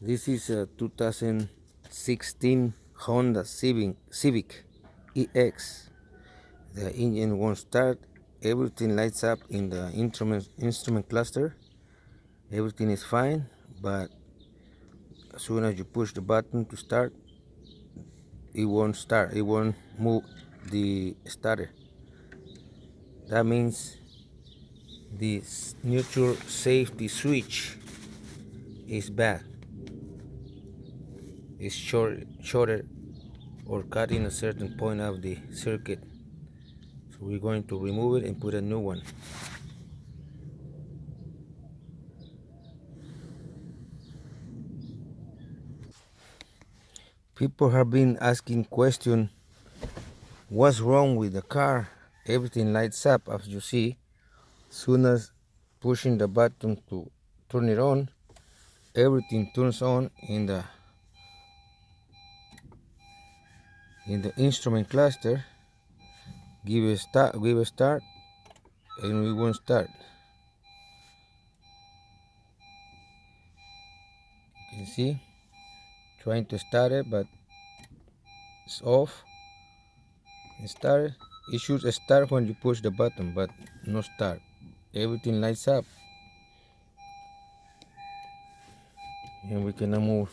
This is a 2016 Honda Civic EX. The engine won't start. Everything lights up in the instrument cluster. Everything is fine, but as soon as you push the button to start, it won't start. It won't move the starter. That means the neutral safety switch is bad. Is shorted or cut in a certain point of the circuit. So we're going to remove it and put a new one. People have been asking question, what's wrong with the car? Everything lights up, as you see. Soon as pushing the button to turn it on, everything turns on in the instrument cluster. Give a start, and we won't start. You can see, trying to start it, but it's off. It started. It should start when you push the button, but no start. Everything lights up, and we cannot move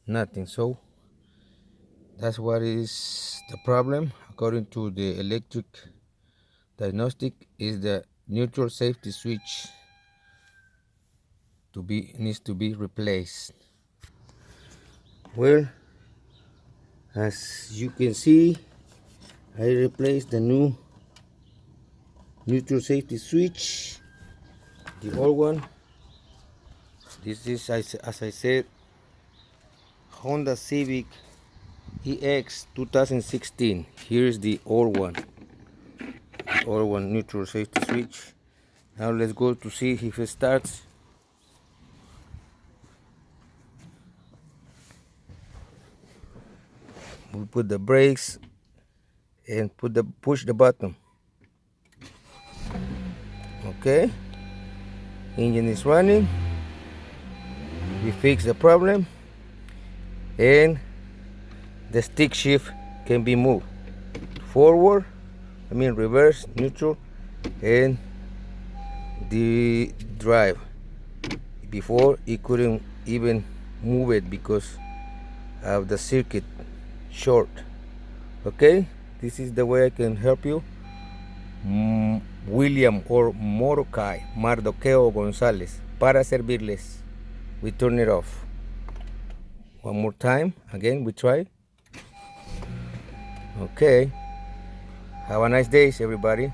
nothing. So that's what is the problem, according to the electric diagnostic. Is the neutral safety switch needs to be replaced. Well, as you can see, I replaced the new neutral safety switch, the old one. This is, as I said, Honda Civic EX 2016. Here's the old one. Neutral safety switch. Now let's go to see if it starts. We put the brakes and push the button. Okay, engine is running. We fix the problem, and the stick shift can be moved forward, reverse, neutral, and the drive. Before, it couldn't even move it because of the circuit short. Okay, this is the way I can help you. William or Mardoqueo González, para servirles. We turn it off. One more time. Again, we try. Okay. Have a nice day, everybody.